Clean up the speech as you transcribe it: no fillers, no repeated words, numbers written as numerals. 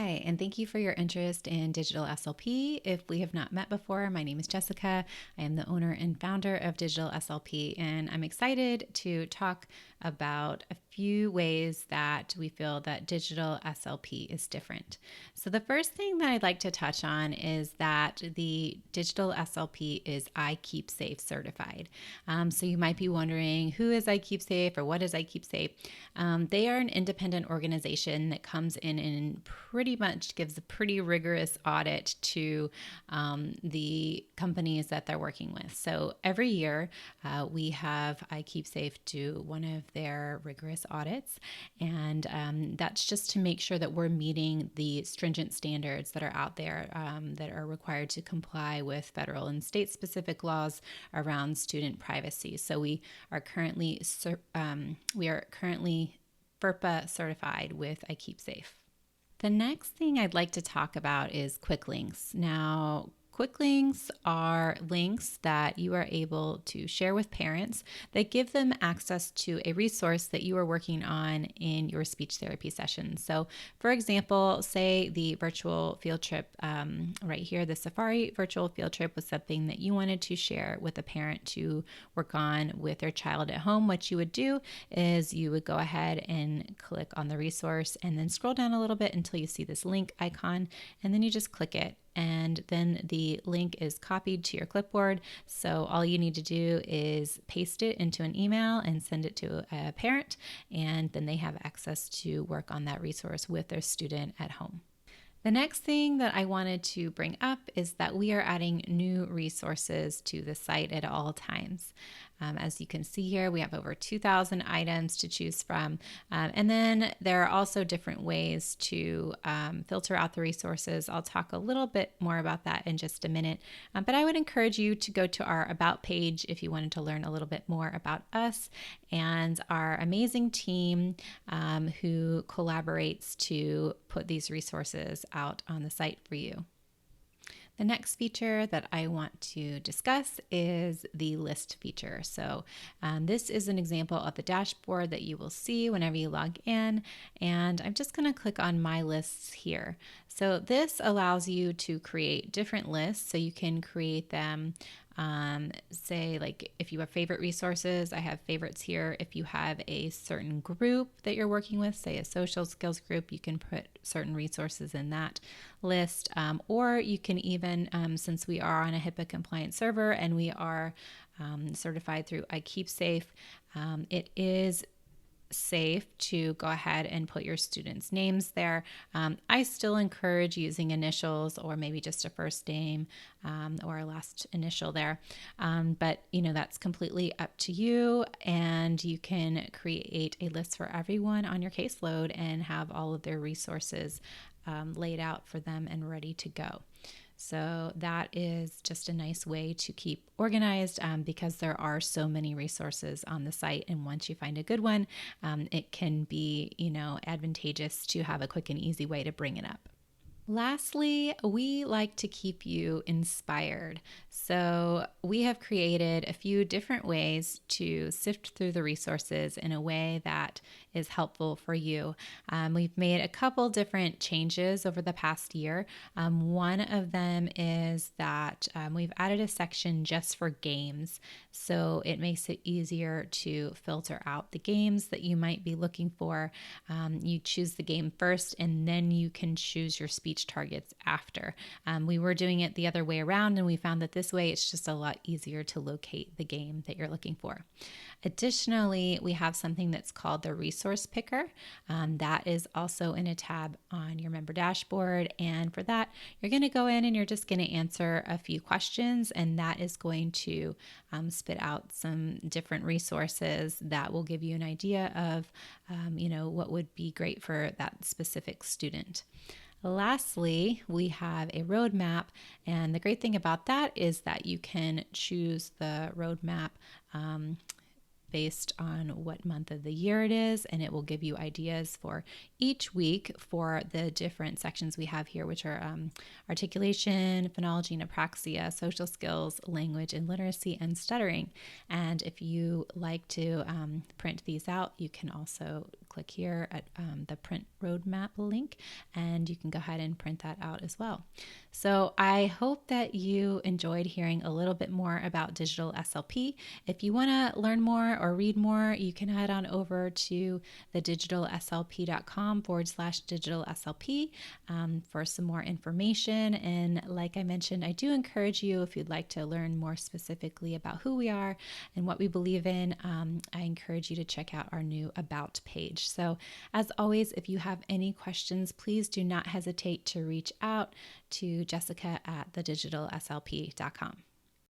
Hi, and thank you for your interest in Digital SLP. If we have not met before, my name is Jessica. I am the owner and founder of Digital SLP, and I'm excited to talk about a few ways that we feel that Digital SLP is different. So the first thing that I'd like to touch on is that the Digital SLP is iKeepSafe certified. So you might be wondering, who is iKeepSafe or what is iKeepSafe? They are an independent organization that comes in and pretty much gives a pretty rigorous audit to the companies that they're working with. So every year we have iKeepSafe do one of their rigorous audits, and that's just to make sure that we're meeting the stringent standards that are out there that are required to comply with federal and state specific laws around student privacy. So we are currently FERPA-certified with iKeepSafe. The next thing I'd like to talk about is QuickLinks. Now, QuickLinks are links that you are able to share with parents that give them access to a resource that you are working on in your speech therapy session. So, for example, say the virtual field trip right here, the Safari virtual field trip was something that you wanted to share with a parent to work on with their child at home. What you would do is you would go ahead and click on the resource and then scroll down a little bit until you see this link icon, and then you just click it. And then the link is copied to your clipboard. So all you need to do is paste it into an email and send it to a parent, and then they have access to work on that resource with their student at home. The next thing that I wanted to bring up is that we are adding new resources to the site at all times. As you can see here, we have over 2,000 items to choose from. And then there are also different ways to filter out the resources. I'll talk a little bit more about that in just a minute. But I would encourage you to go to our About page if you wanted to learn a little bit more about us and our amazing team who collaborates to put these resources out on the site for you. The next feature that I want to discuss is the list feature. So this is an example of the dashboard that you will see whenever you log in. And I'm just going to click on My Lists here. So this allows you to create different lists. So you can create them say like if you have favorite resources, I have favorites here. If you have a certain group that you're working with, say a social skills group, you can put certain resources in that list. Or you can even, since we are on a HIPAA-compliant server and we are certified through iKeepSafe, it is safe to go ahead and put your students' names there. I still encourage using initials or maybe just a first name or a last initial there. But that's completely up to you, and you can create a list for everyone on your caseload and have all of their resources laid out for them and ready to go. So that is just a nice way to keep organized because there are so many resources on the site. And once you find a good one, it can be, advantageous to have a quick and easy way to bring it up. Lastly, we like to keep you inspired. So we have created a few different ways to sift through the resources in a way that is helpful for you. We've made a couple different changes over the past year. One of them is that we've added a section just for games. So it makes it easier to filter out the games that you might be looking for. You choose the game first, and then you can choose your speech targets after. We were doing it the other way around, and we found that this way it's just a lot easier to locate the game that you're looking for. Additionally, we have something that's called the resource picker. That is also in a tab on your member dashboard. And for that, you're going to go in and you're just going to answer a few questions, and that is going to spit out some different resources that will give you an idea of, what would be great for that specific student. Lastly, we have a roadmap, and the great thing about that is that you can choose the roadmap based on what month of the year it is, and it will give you ideas for each week for the different sections we have here, which are articulation, phonology and apraxia, social skills, language and literacy, and stuttering. And if you like to print these out, you can also click click here at the print roadmap link, and you can go ahead and print that out as well. So I hope that you enjoyed hearing a little bit more about Digital SLP. If you want to learn more or read more, you can head on over to the digitalslp.com/digital SLP for some more information. And like I mentioned, I do encourage you, if you'd like to learn more specifically about who we are and what we believe in, I encourage you to check out our new About page. So as always, if you have any questions, please do not hesitate to reach out to Jessica at thedigitalslp.com.